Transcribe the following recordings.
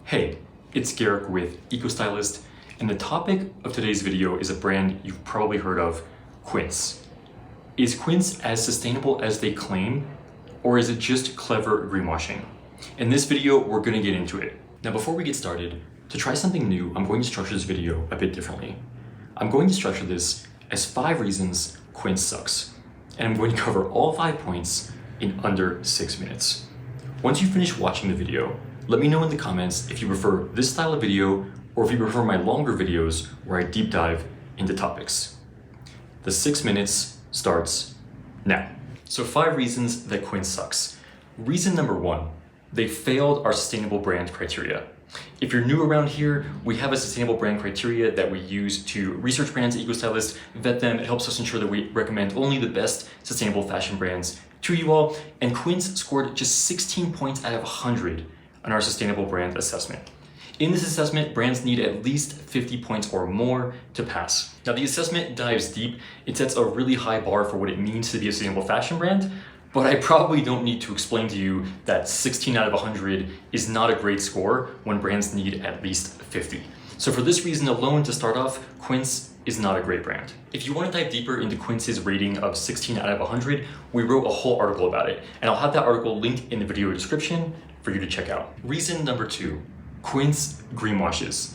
Hey, it's Garrick with Eco-Stylist, and the topic of today's video is a brand you've probably heard of, Quince. Is Quince as sustainable as they claim, or is it just clever greenwashing? In this video, we're going to get into it. Now, before we get started, to try something new, I'm going to structure this video a bit differently. I'm going to structure this as 5 reasons Quince sucks, and I'm going to cover all 5 points in under 6 minutes. Once you finish watching the video, let me know in the comments if you prefer this style of video or if you prefer my longer videos where I deep dive into topics. The 6 minutes starts now. So 5 reasons that Quince sucks. Reason number 1, they failed our sustainable brand criteria. If you're new around here, we have a sustainable brand criteria that we use to research brands at Eco-Stylist, vet them. It helps us ensure that we recommend only the best sustainable fashion brands to you all. And Quince scored just 16 points out of 100 on our sustainable brand assessment. In this assessment, brands need at least 50 points or more to pass. Now, the assessment dives deep. It sets a really high bar for what it means to be a sustainable fashion brand, but I probably don't need to explain to you that 16 out of 100 is not a great score when brands need at least 50. So for this reason alone, to start off, Quince is not a great brand. If you want to dive deeper into Quince's rating of 16 out of 100, we wrote a whole article about it, and I'll have that article linked in the video description for you to check out. Reason number 2, Quince Greenwashes.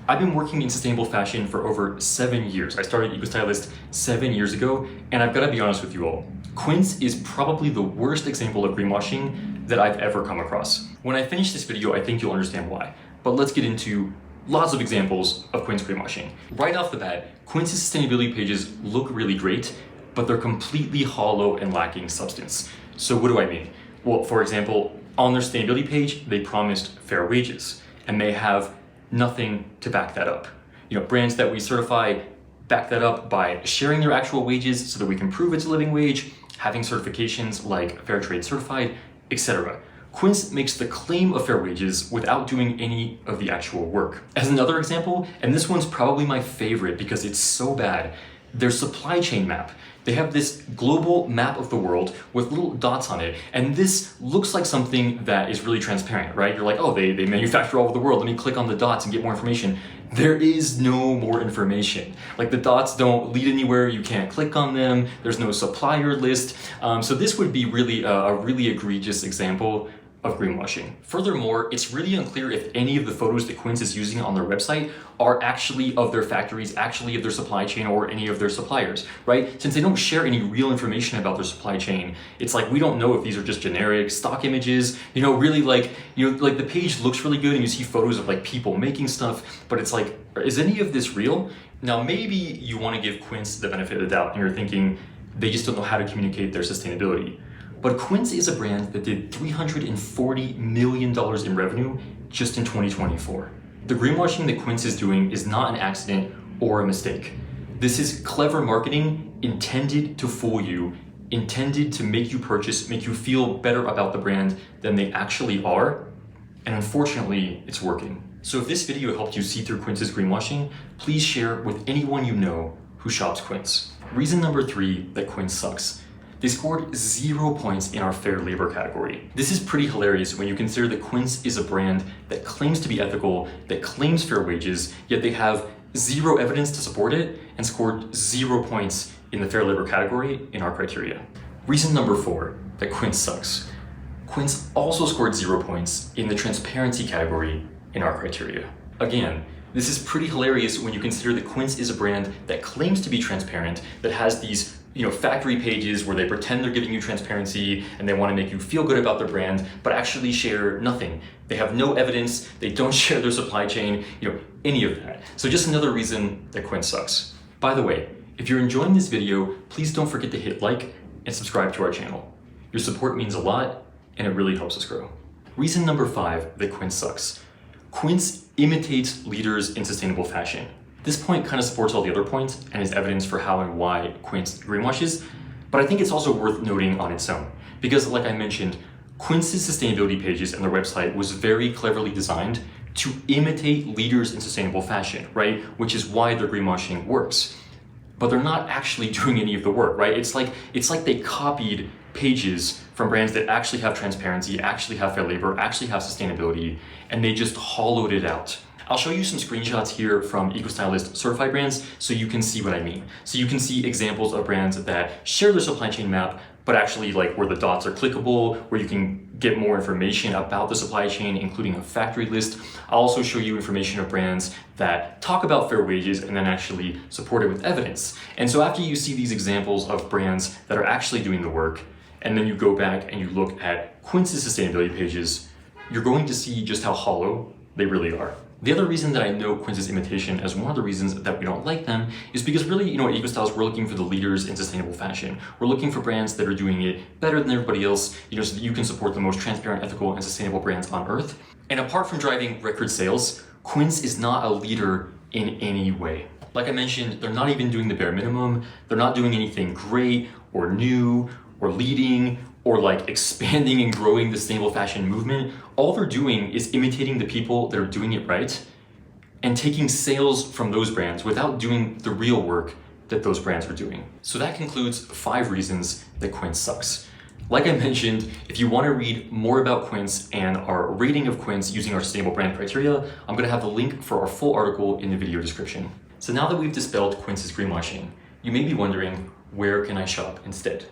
I've been working in sustainable fashion for over 7 years. I started Eco-Stylist 7 years ago, and I've got to be honest with you all. Quince is probably the worst example of greenwashing that I've ever come across. When I finish this video, I think you'll understand why. But let's get into lots of examples of Quince greenwashing. Right off the bat, Quince's sustainability pages look really great, but they're completely hollow and lacking substance. So what do I mean? Well, for example, on their sustainability page, they promised fair wages, and they have nothing to back that up. Brands that we certify back that up by sharing their actual wages so that we can prove it's a living wage, having certifications like Fair Trade Certified, etc. Quince makes the claim of fair wages without doing any of the actual work. As another example, and this one's probably my favorite because it's so bad, their supply chain map. They have this global map of the world with little dots on it, and this looks like something that is really transparent, right? You're like, oh, they manufacture all over the world, let me click on the dots and get more information. There is no more information. Like, the dots don't lead anywhere, you can't click on them, there's no supplier list. So this would be really a really egregious example of greenwashing. Furthermore, it's really unclear if any of the photos that Quince is using on their website are actually of their factories, actually of their supply chain, or any of their suppliers, right? Since they don't share any real information about their supply chain, it's like we don't know if these are just generic stock images, really like the page looks really good and you see photos of like people making stuff, but it's like, is any of this real? Now, maybe you want to give Quince the benefit of the doubt and you're thinking they just don't know how to communicate their sustainability. But Quince is a brand that did $340 million in revenue just in 2024. The greenwashing that Quince is doing is not an accident or a mistake. This is clever marketing intended to fool you, intended to make you purchase, make you feel better about the brand than they actually are. And unfortunately, it's working. So if this video helped you see through Quince's greenwashing, please share with anyone you know who shops Quince. Reason number 3 that Quince sucks. They scored 0 points in our fair labor category. This is pretty hilarious when you consider that Quince is a brand that claims to be ethical, that claims fair wages, yet they have 0 evidence to support it and scored 0 points in the fair labor category in our criteria. Reason number 4 that Quince sucks. Quince also scored 0 points in the transparency category in our criteria. Again, this is pretty hilarious when you consider that Quince is a brand that claims to be transparent, that has these factory pages where they pretend they're giving you transparency and they want to make you feel good about their brand, but actually share nothing. They have no evidence, they don't share their supply chain, any of that. So just another reason that Quince sucks. By the way, if you're enjoying this video, please don't forget to hit like and subscribe to our channel. Your support means a lot and it really helps us grow. Reason number 5 that Quince sucks. Quince imitates leaders in sustainable fashion. This point kind of supports all the other points and is evidence for how and why Quince greenwashes, but I think it's also worth noting on its own. Because like I mentioned, Quince's sustainability pages and their website was very cleverly designed to imitate leaders in sustainable fashion, right? Which is why their greenwashing works. But they're not actually doing any of the work, right? It's like they copied pages from brands that actually have transparency, actually have fair labor, actually have sustainability, and they just hollowed it out. I'll show you some screenshots here from Eco-Stylist certified brands so you can see what I mean. So you can see examples of brands that share their supply chain map, but actually like where the dots are clickable, where you can get more information about the supply chain, including a factory list. I'll also show you information of brands that talk about fair wages and then actually support it with evidence. And so after you see these examples of brands that are actually doing the work, and then you go back and you look at Quince's sustainability pages, you're going to see just how hollow they really are. The other reason that I know Quince's imitation as one of the reasons that we don't like them is because really, at Eco-Stylist, we're looking for the leaders in sustainable fashion. We're looking for brands that are doing it better than everybody else, so that you can support the most transparent, ethical, and sustainable brands on earth. And apart from driving record sales, Quince is not a leader in any way. Like I mentioned, they're not even doing the bare minimum. They're not doing anything great or new or leading or like expanding and growing the sustainable fashion movement. All they're doing is imitating the people that are doing it right and taking sales from those brands without doing the real work that those brands are doing. So that concludes 5 reasons that Quince sucks. Like I mentioned, if you want to read more about Quince and our rating of Quince using our sustainable brand criteria, I'm going to have the link for our full article in the video description. So now that we've dispelled Quince's greenwashing, you may be wondering, where can I shop instead?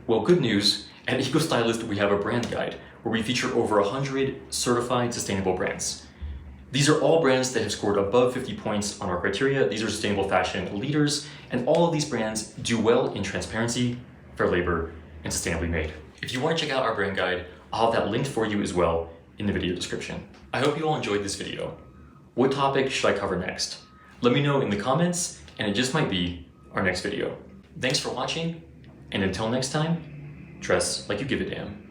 Well, good news. At Eco-Stylist, we have a brand guide where we feature over 100 certified sustainable brands. These are all brands that have scored above 50 points on our criteria. These are sustainable fashion leaders, and all of these brands do well in transparency, fair labor, and sustainably made. If you want to check out our brand guide, I'll have that linked for you as well in the video description. I hope you all enjoyed this video. What topic should I cover next? Let me know in the comments, and it just might be our next video. Thanks for watching, and until next time, dress like you give a damn.